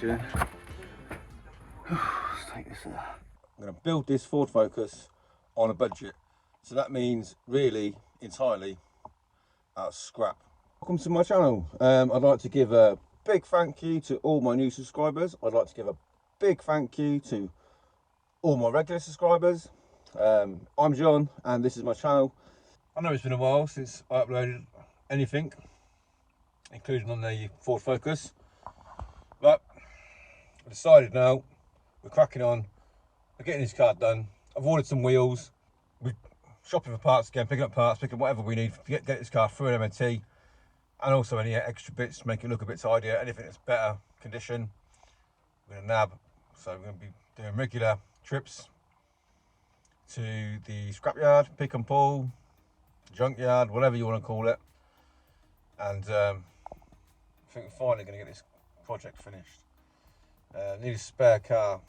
tune. Let's take this I'm going to build this Ford Focus on a budget. So that means really entirely out of scrap. Welcome to my channel. I'd like to give a big thank you to all my new subscribers. I'd like to give a big thank you to all my regular subscribers. I'm John and this is my channel. I know it's been a while since I uploaded anything, including on the Ford Focus, but I decided now we're cracking on. We're getting this car done. I've ordered some wheels. We're shopping for parts again, picking up parts, picking whatever we need to get this car through an MOT, and also any extra bits to make it look a bit tidier, anything that's better condition we're going to nab. So we're going to be doing regular trips to the scrapyard, pick and pull, junkyard, whatever you want to call it, and I think we're finally going to get this project finished. Need a spare car.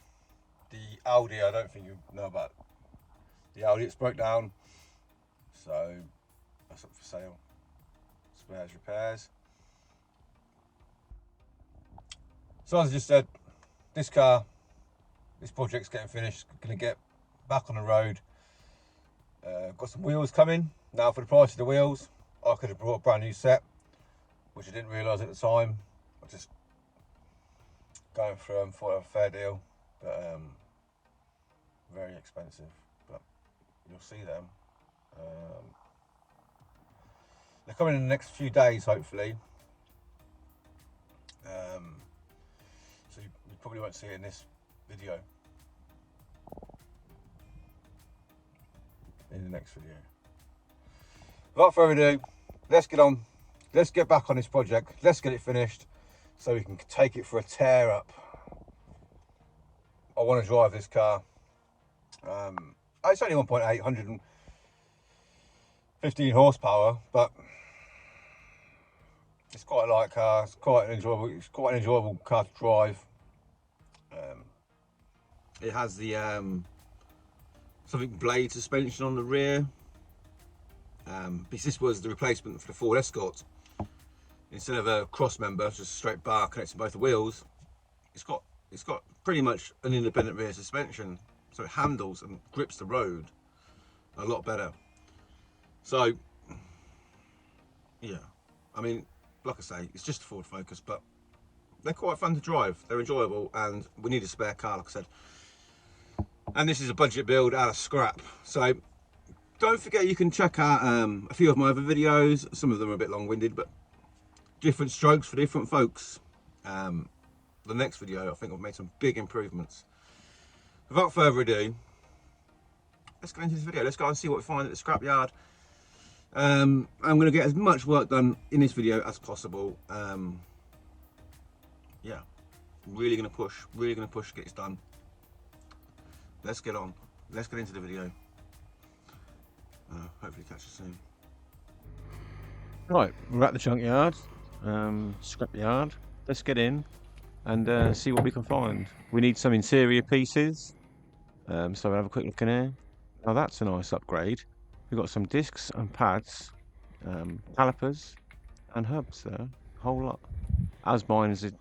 The Audi, I don't think you know about. The Audi, it's broke down, so that's up for sale. Spares, repairs. So as I just said, this car, this project's getting finished. Going to get back on the road. Got some wheels coming. Now for the price of the wheels, I could have brought a brand new set, which I didn't realise at the time. I just going through them, thought it was a fair deal, but very expensive. But you'll see them. They're coming in the next few days, hopefully. So you probably won't see it in this video. In the next video. Without further ado, let's get on. Let's get back on this project. Let's get it finished so we can take it for a tear up. I want to drive this car. It's only 1.8, 115 horsepower, but it's quite a light car. It's quite an enjoyable car to drive. It has the something blade suspension on the rear. Because this was the replacement for the Ford Escort. Instead of a cross member, just a straight bar connecting both the wheels, it's got pretty much an independent rear suspension, so it handles and grips the road a lot better. So yeah, I mean, like I say, it's just a Ford Focus, but they're quite fun to drive. They're enjoyable, and we need a spare car, like I said. And this is a budget build out of scrap. So don't forget you can check out a few of my other videos. Some of them are a bit long-winded, but different strokes for different folks. The next video, I think I've made some big improvements. Without further ado, let's go into this video. Let's go and see what we find at the scrapyard. I'm going to get as much work done in this video as possible. Yeah, really going to push to get this done. Let's get on. Let's get into the video. Hopefully catch you soon. Right, we're at the junkyard, scrapyard. Let's get in and see what we can find. We need some interior pieces, so we'll have a quick look in here. Now that's a nice upgrade. We've got some discs and pads, calipers and hubs there, a whole lot. As mine is a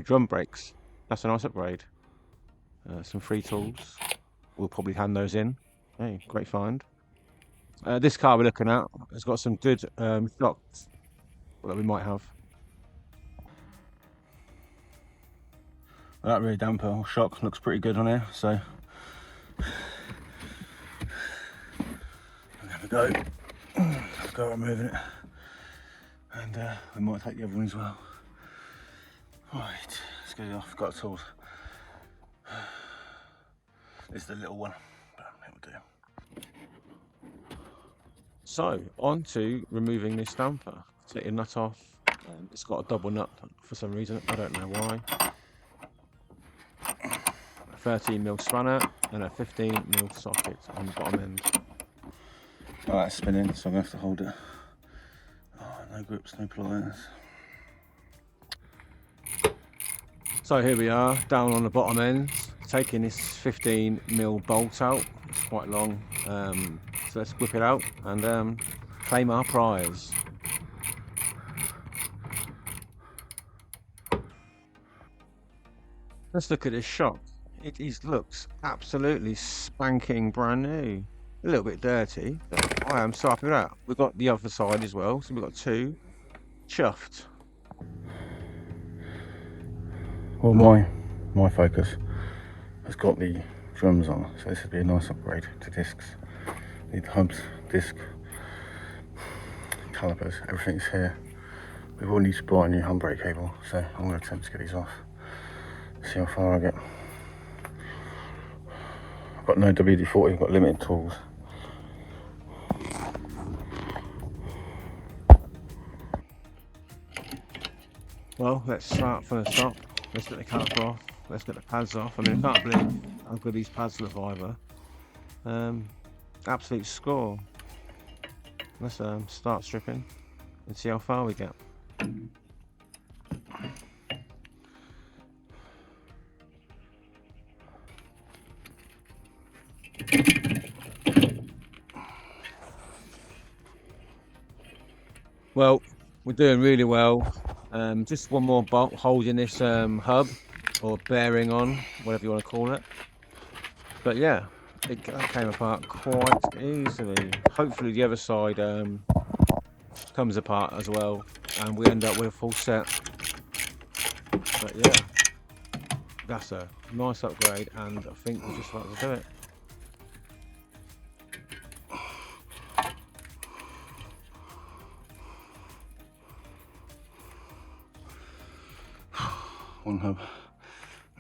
drum brakes. That's a nice upgrade. Some free tools. We'll probably hand those in. Hey, great find. This car we're looking at has got some good shocks that we might have. That rear damper or shock looks pretty good on here, so there we go. Let's go removing it, and we might take the other one as well. Right, let's get it off. Got the tools. This is the little one, but it will do. So, on to removing this damper. Take your nut off. It's got a double nut for some reason, I don't know why. A 13mm spanner and a 15mm socket on the bottom end. Oh, that's spinning, so I'm going to have to hold it. Oh, no grips, no pliers. So here we are, down on the bottom end, taking this 15mm bolt out. It's quite long, so let's whip it out and claim our prize. Let's look at this shop. Looks absolutely spanking brand new. A little bit dirty, but I am so happy with that. We've got the other side as well, so we've got two. Chuffed. Well, my Focus has got the drums on, so this would be a nice upgrade to discs. Need hubs, disc, calipers, everything's here. We will need to buy a new handbrake cable, so I'm going to attempt to get these off. See how far I get. I've got no WD-40, I've got limited tools. Well, let's start from the top. Let's get the caliper off. Let's get the pads off. I mean, I can't believe how good these pads look either. Absolute score. Let's start stripping and see how far we get. Well, we're doing really well. Just one more bolt holding this hub or bearing on, whatever you want to call it. But yeah, it came apart quite easily. Hopefully the other side comes apart as well and we end up with a full set. But yeah, that's a nice upgrade and I think we're just about to do it. One hub.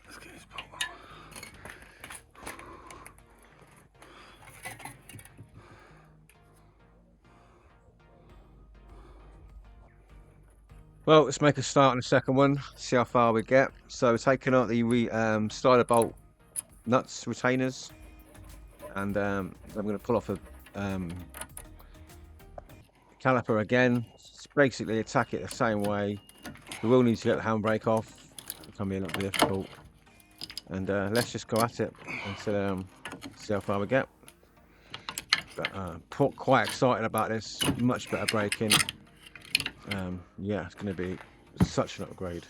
Let's get this bolt. Well, let's make a start on the second one, see how far we get. So we're taking out the starter bolt nuts retainers, and I'm going to pull off a caliper again. Just basically attack it the same way. We will need to get the handbrake off. It can be a little bit difficult, and let's just go at it and see how far we get. But quite excited about this. Much better braking. Yeah, it's going to be such an upgrade.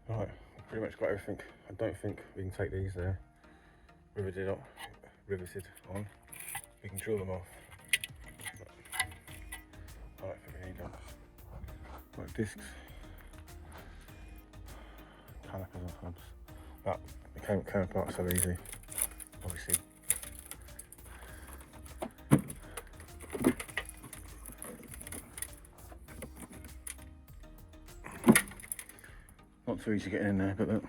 Right, pretty much got everything. I don't think we can take these there riveted on. We can drill them off. I don't think we need them. Got discs, calipers and hubs. That came apart so easy, obviously. Not too easy getting in there, but look.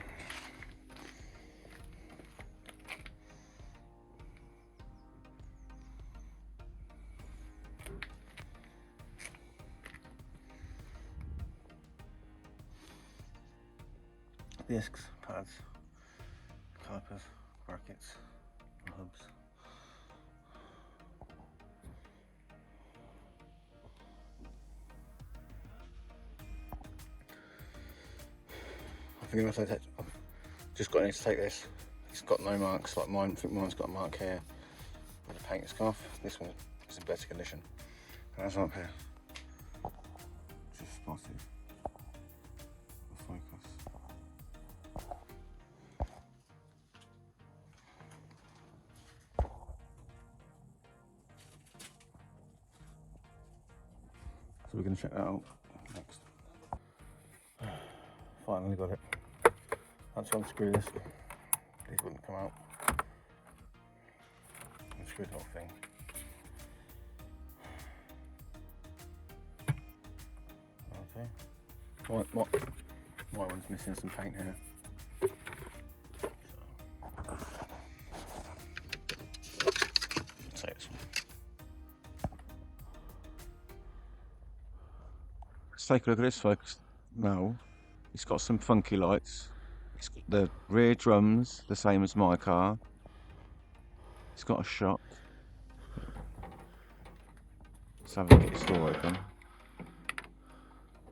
Discs, pads, calipers, brackets, and hubs. I think I've just got in to take this. It's got no marks like mine. I think mine's got a mark here where the paint has come off. This one is in better condition. And that's up here. Just spotted the Focus. So we're going to check that out next. Finally got it. Had to unscrew this. These wouldn't come out. Unscrew the whole thing. Okay. My one's missing some paint here. Take this one. Let's take a look at this, folks. Now, it's got some funky lights. It's got the rear drums, the same as my car. It's got a shock. Let's have a get this door open.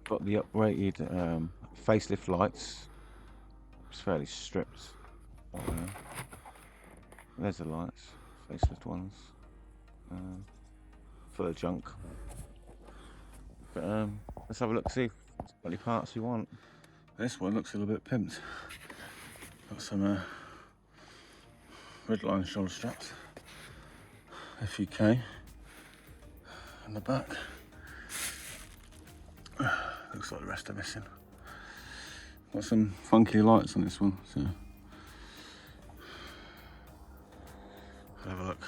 Got the uprated facelift lights. It's fairly stripped. There's the lights. facelift ones, full of junk. But let's have a look, see if there's any parts we want. This one looks a little bit pimped. Got some red line shoulder straps, FUK in the back. Looks like the rest are missing. Got some funky lights on this one, so have a look.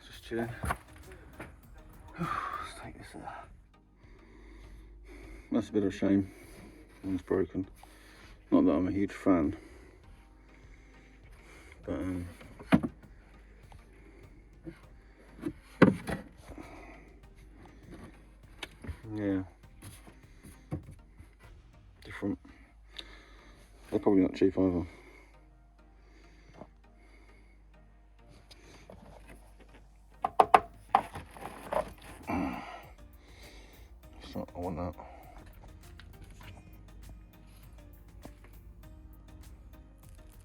Just chilling. Let's take this out. That's a bit of a shame. One's broken. Not that I'm a huge fan, but yeah, different. They're probably not cheap either. So I want that.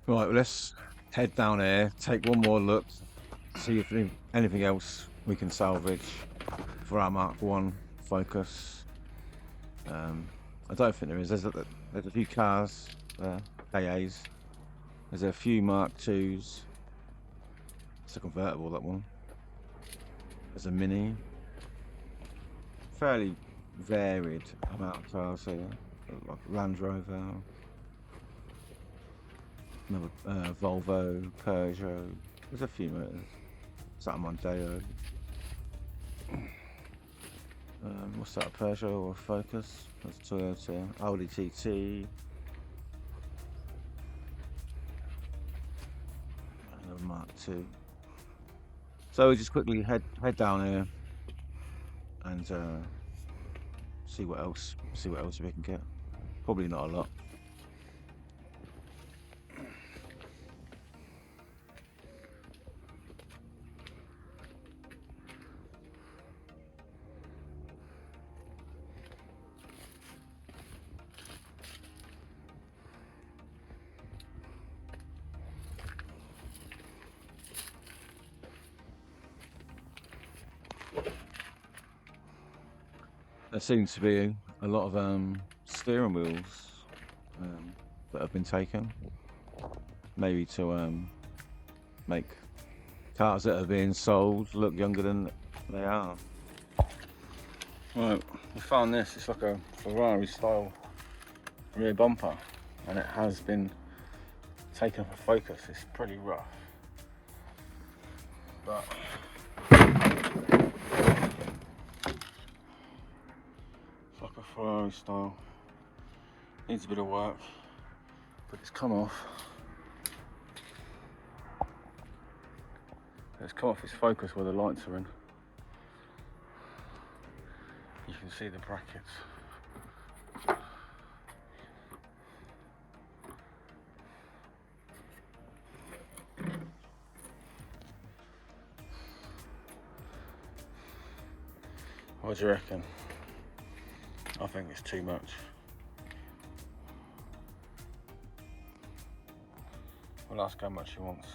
Right, well, let's head down here, take one more look, see if anything else we can salvage for our Mark 1 Focus. I don't think there is. There's a few cars there, KAs. There's a few Mark 2s. It's a convertible, that one. There's a Mini. Fairly varied amount of cars here, like Land Rover, another Volvo, Peugeot. There's a few motors. Something Mondeo. What's that, a Peugeot or a Focus? That's a Toyota. Audi TT. Another Mark II. So we just quickly head down here and see what else we can get. Probably not a lot. There seems to be a lot of steering wheels that have been taken, maybe to make cars that are being sold look younger than they are. Right, we found this. It's like a Ferrari style rear bumper, and it has been taken off a Focus. It's pretty rough, but like a Ferrari style. Needs a bit of work, but it's come off. It's come off its Focus where the lights are in. You can see the brackets. What do you reckon? I think it's too much. We'll ask how much he wants.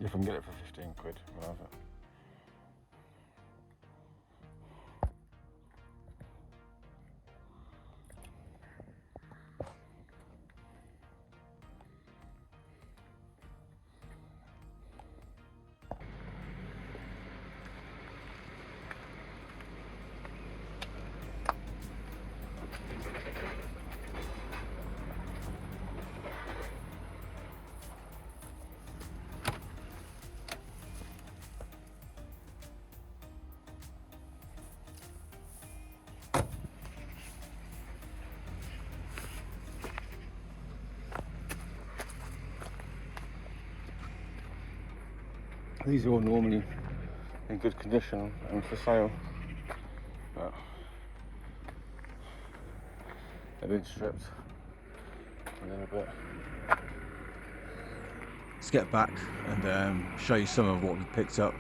If I can get it for 15 quid, we'll have it. These are all normally in good condition and for sale, but they've been stripped a little bit. Let's get back and show you some of what we picked up.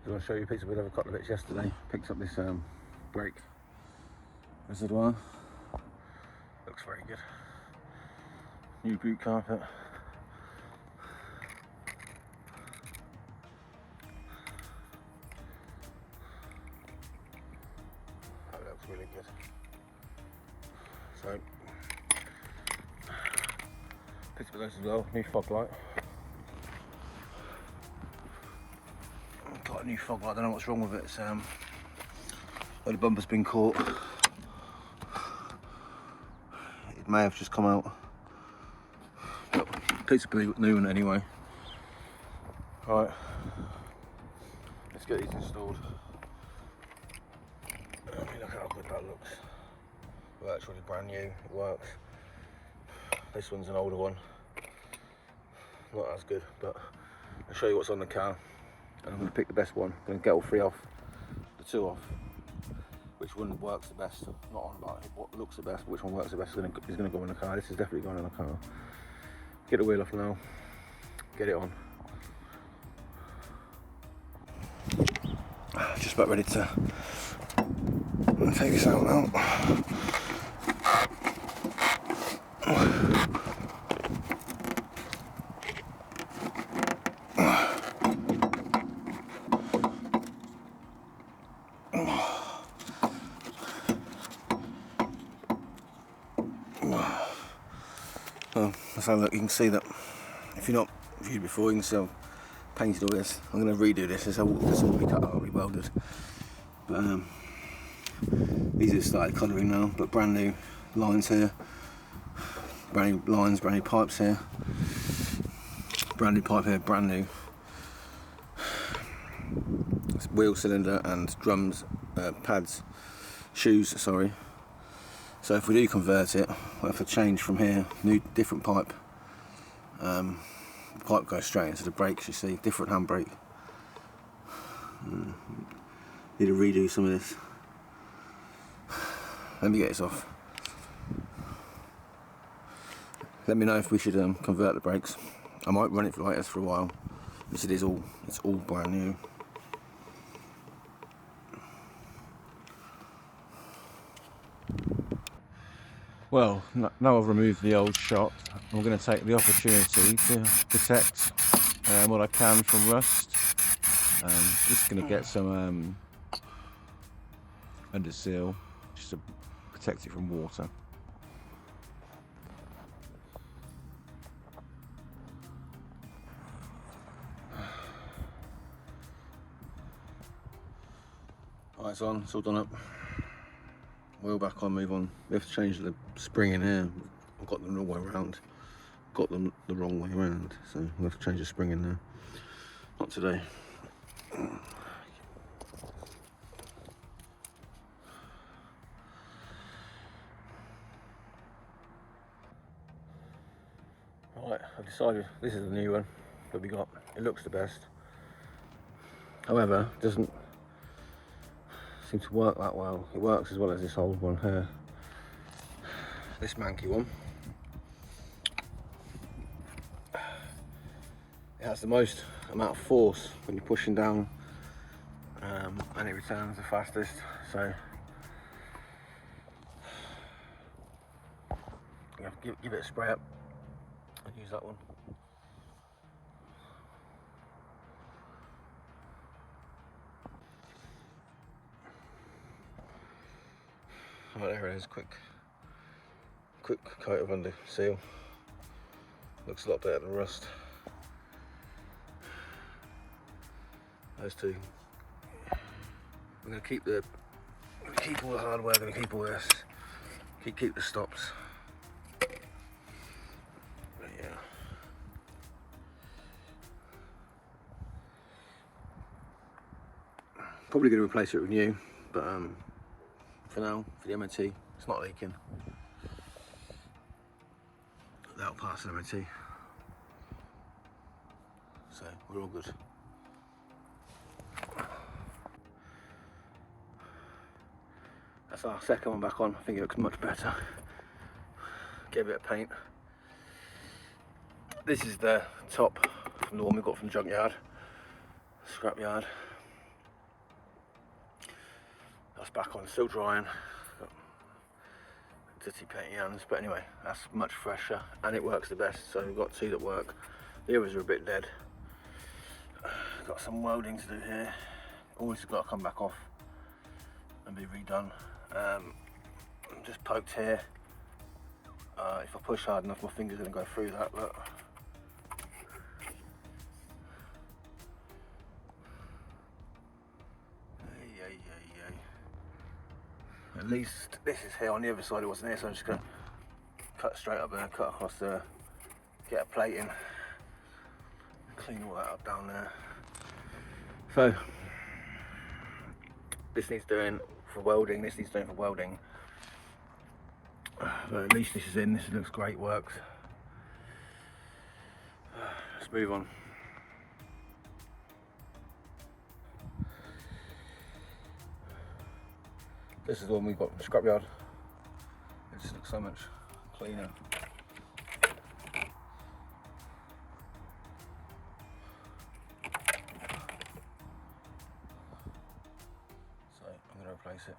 I want to show you a piece of a couple of bits yesterday. Picked up this brake reservoir. Looks very good. New boot carpet. That looks really good. So, picked up those as well. New fog light. Got a new fog light. I don't know what's wrong with it. It's well, the bumper's been caught. It may have just come out. But piece of new one anyway. Right. Let's get these installed. I mean, look how good that looks. Well, that's really brand new. It works. This one's an older one. Not as good, but I'll show you what's on the car. And I'm going to pick the best one. I'm going to get all three off, the two off. Which one works the best? Not on about what looks the best, but which one works the best is going to go in the car. This is definitely going in the car. Get the wheel off now. Get it on. Just about ready to take this out now. Well, so look, you can see that if you're not viewed before, you can see I've painted all this. I'm going to redo this. This will be cut out, rewelded. But these have started colouring now, but brand new lines here, brand new lines, brand new pipes here, brand new pipe here, brand new wheel cylinder and drums, pads, shoes, sorry. So if we do convert it, we'll have to change from here, different pipe. The pipe goes straight into the brakes, you see, different handbrake. Need to redo some of this. Let me get this off. Let me know if we should convert the brakes. I might run it like this for a while. This it's all brand new. Well, now I've removed the old shop, I'm going to take the opportunity to protect what I can from rust. Just going to get some under seal, just to protect it from water. Lights on, it's all done up. Wheel back on, move on. We have to change the spring in here. I've got them the wrong way around. Got them the wrong way around, so we'll have to change the spring in there. Not today. Right, I've decided this is the new one that we got. It looks the best. However, it doesn't seem to work that well. It works as well as this old one here. This manky one. It has the most amount of force when you're pushing down, and it returns the fastest. So you have to give it a spray up and use that one. Right, there it is, quick coat of under seal. Looks a lot better than rust. Those two. I'm going to keep all the hardware. I'm going to keep all this. Keep the stops. But yeah. Probably going to replace it with new, but for now, for the MOT, it's not leaking. That'll pass an MOT. So we're all good. That's our second one back on. I think it looks much better. Give it a paint. This is the top from the one we got from the junkyard, scrapyard. That's back on, still drying. Dirty painty hands, but anyway, that's much fresher and it works the best. So we've got two that work. The others are a bit dead. Got some welding to do here. Always got to come back off and be redone. Just poked here. If I push hard enough, my finger's going to go through that. Look. At least this is here. On the other side it wasn't here, so I'm just going to cut straight up there, cut across there, get a plate in, clean all that up down there. So this needs doing for welding, this needs doing for welding, but at least this is in. This looks great, works. Let's move on. This is the one we've got from the scrapyard. It just looks so much cleaner. So I'm going to replace it.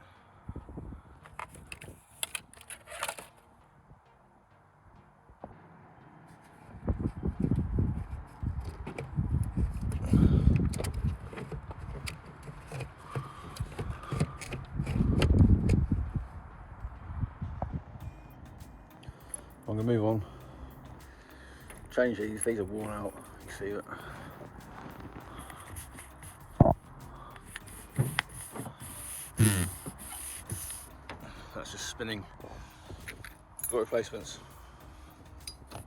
I'm going to move on. Change these are worn out, you see it. That's just spinning. Got replacements. I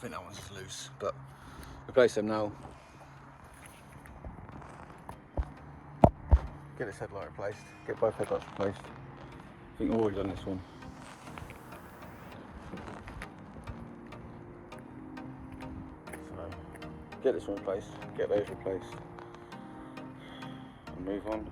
think that one's just loose, but replace them now. Get this headlight replaced, get both headlights replaced. I think I've already done this one. Get this one replaced, get those replaced, and move on.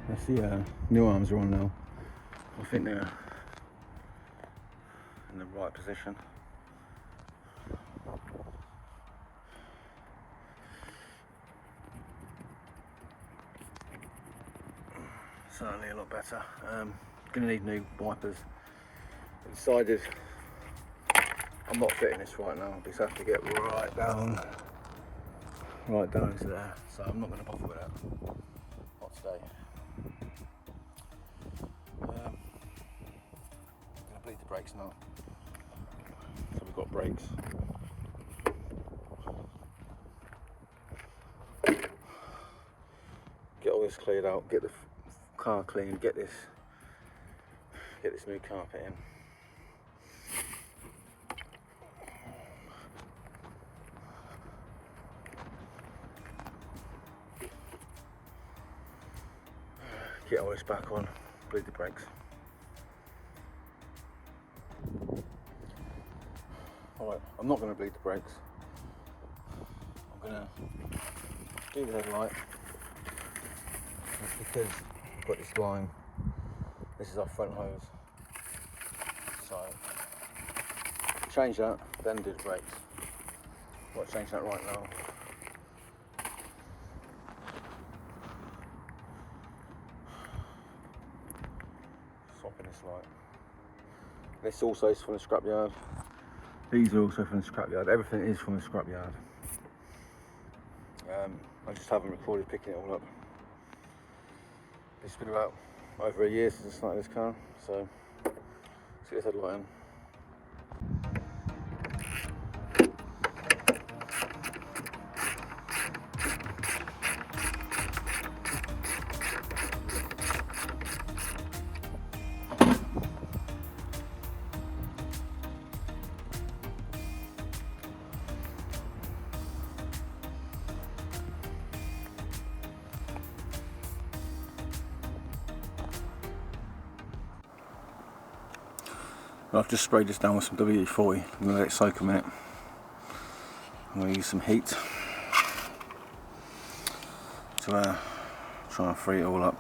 That's the new arms are on now. I think they're in the right position. Certainly a lot better. Gonna need new wipers. Decided I'm not fitting this right now because I have to get right down to there. So I'm not going to bother with that. Not today. I'm going to bleed the brakes now. So we've got brakes. Get all this cleared out. Get the car clean. Get this new carpet in. Get all this back on, bleed the brakes. Alright, I'm not going to bleed the brakes. I'm going to do the headlight. That's because I've got this line. This is our front hose. So, change that, then do the brakes. I've got to change that right now. Swapping this light. This also is from the scrapyard. These are also from the scrapyard. Everything is from the scrapyard. I just haven't recorded picking it all up. It's been about over a year since I started this car, so let's get this headlight in. I've just sprayed this down with some WD-40. I'm going to let it soak a minute. I'm going to use some heat to try and free it all up.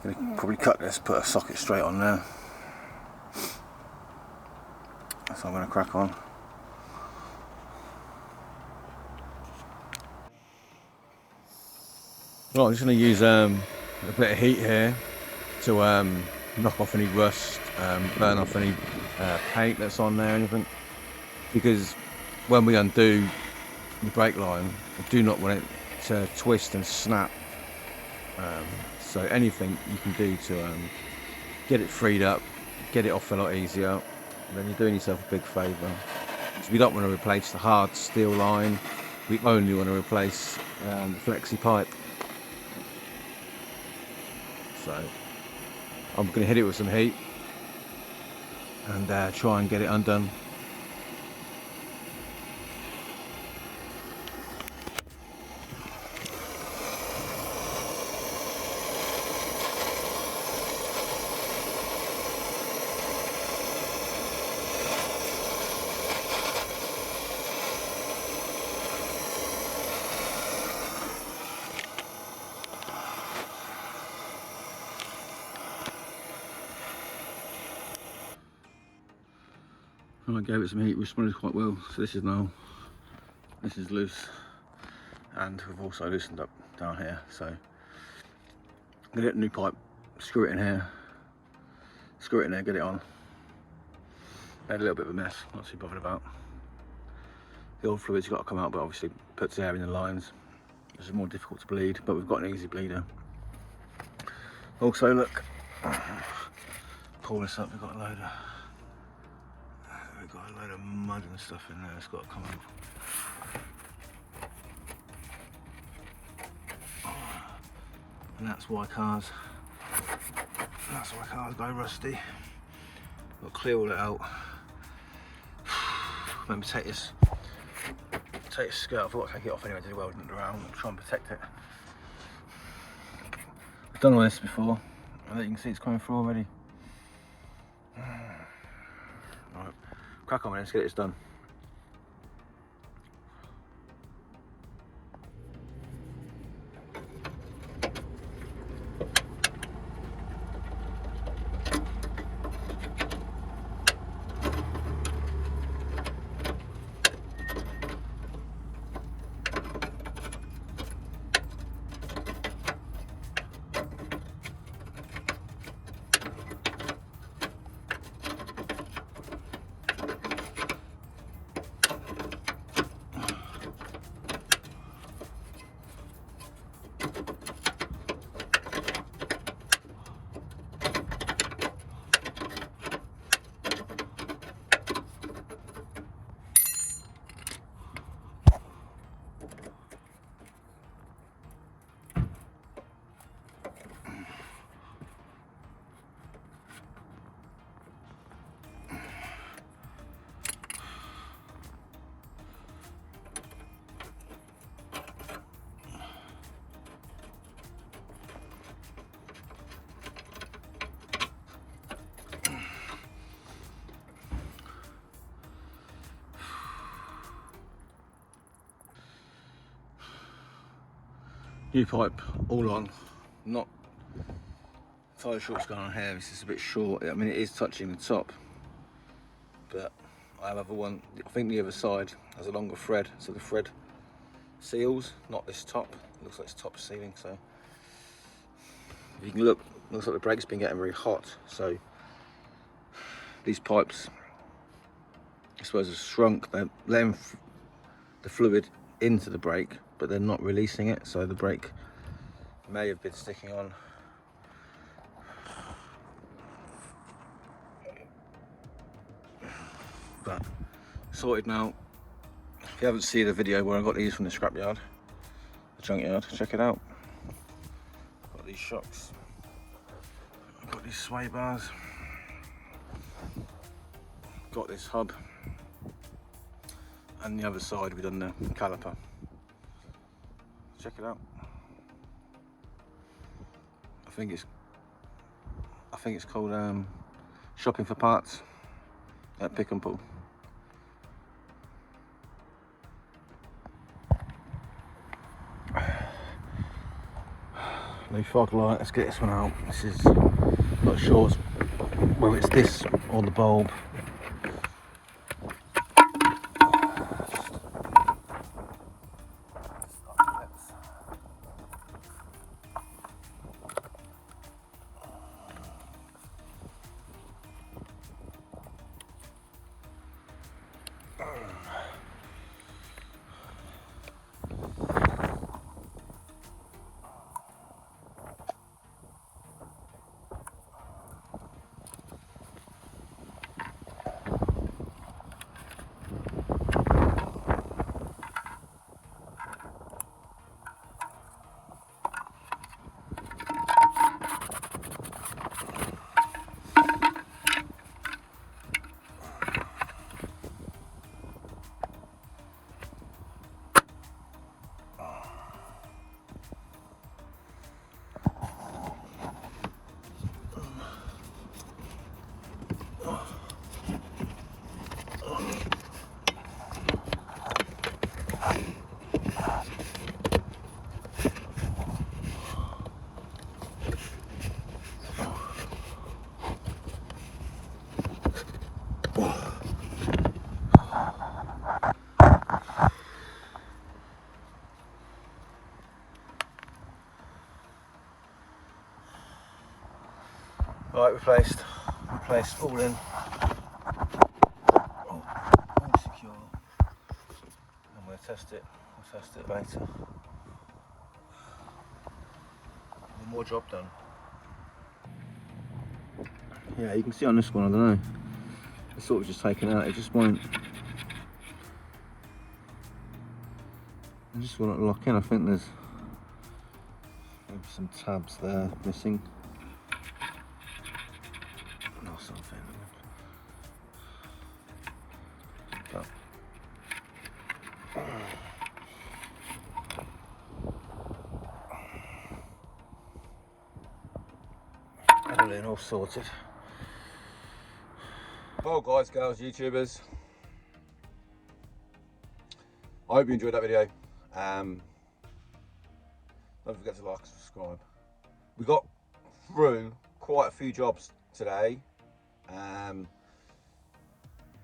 I'm going to probably cut this, put a socket straight on there. So I'm going to crack on. Right, I'm just going to use a bit of heat here to knock off any rust, burn off any paint that's on there, anything. Because when we undo the brake line, I do not want it to twist and snap. So anything you can do to get it freed up, get it off a lot easier, then you're doing yourself a big favour. Because we don't want to replace the hard steel line, we only want to replace the flexi pipe. So I'm going to hit it with some heat and try and get it undone. I gave it some heat, responded quite well. So this is loose, and we've also loosened up down here. So I'm gonna get a new pipe, screw it in here, screw it in there, get it on. Made a little bit of a mess, not too bothered about. The old fluid's got to come out, but obviously puts air in the lines. This is more difficult to bleed, but we've got an easy bleeder. Also, look, pull this up. We've got a load of mud and stuff in there. It's got to come out. And that's why cars go rusty. Got to clear all it out. Remember, take this skirt. I forgot to take it off anyway. Did welding it around. Try and protect it. I've done all this before. I think you can see it's coming through already. Right, crack on, let's get this done. New pipe all on, not entirely sure what's going on here. This is a bit short. I mean, it is touching the top, but I have other one. I think the other side has a longer thread, so the thread seals, not this top. It looks like it's top sealing. So if you can look, it looks like the brake's been getting very hot. So these pipes, I suppose, have shrunk. They're letting the fluid into the brake, but they're not releasing it, so the brake may have been sticking on. But sorted now. If you haven't seen the video where I got these from the scrapyard, the junkyard, check it out. Got these shocks, I've got these sway bars, got this hub, and the other side we've done the caliper. Check it out. I think it's called shopping for parts at Pick and Pull. New fog light, let's get this one out. This is not sure whether it's this or the bulb. Right, replaced all in. All secure. And we'll test it later. One more job done. Yeah, you can see on this one, I don't know. It's sort of just taken out, it just won't. I just want to lock in, I think there's maybe some tabs there missing. Or something. But everything all sorted. Well guys, girls, YouTubers, I hope you enjoyed that video. Don't forget to like and subscribe. We got through quite a few jobs today.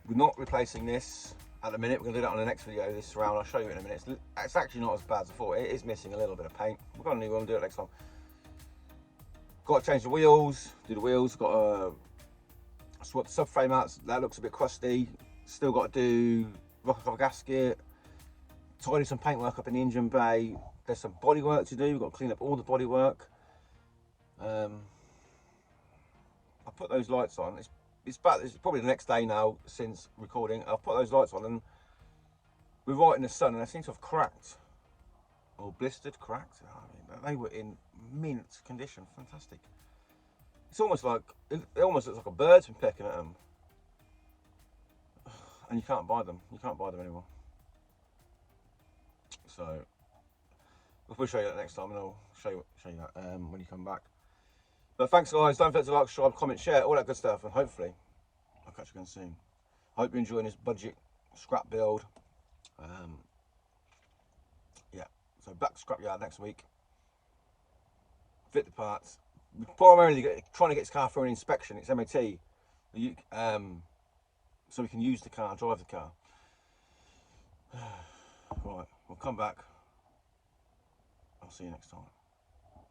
We're not replacing this at the minute. We're going to do that on the next video, this round. I'll show you in a minute. It's actually not as bad as I thought. It is missing a little bit of paint. We've got a new one, we'll do it next time. Got to change the wheels, do the wheels. Got to swap the subframe out. That looks a bit crusty. Still got to do rocker cover gasket, tidy some paint work up in the engine bay. There's some body work to do. We've got to clean up all the body work. I put those lights on. It's probably the next day now since recording. I've put those lights on and we're right in the sun and they seem to have cracked or blistered, cracked. I mean, they were in mint condition. Fantastic. It's almost like it almost looks like a bird's been pecking at them, and you can't buy them. You can't buy them anymore. So we'll show you that next time, and I'll show you that when you come back. But thanks guys, don't forget to like, subscribe, comment, share, all that good stuff, and hopefully I'll catch you again soon. I hope you're enjoying this budget scrap build. Yeah, so back to scrapyard next week. Fit the parts. We're primarily trying to get this car for an inspection. It's MOT, so we can use the car and drive the car. Right, we'll come back. I'll see you next time.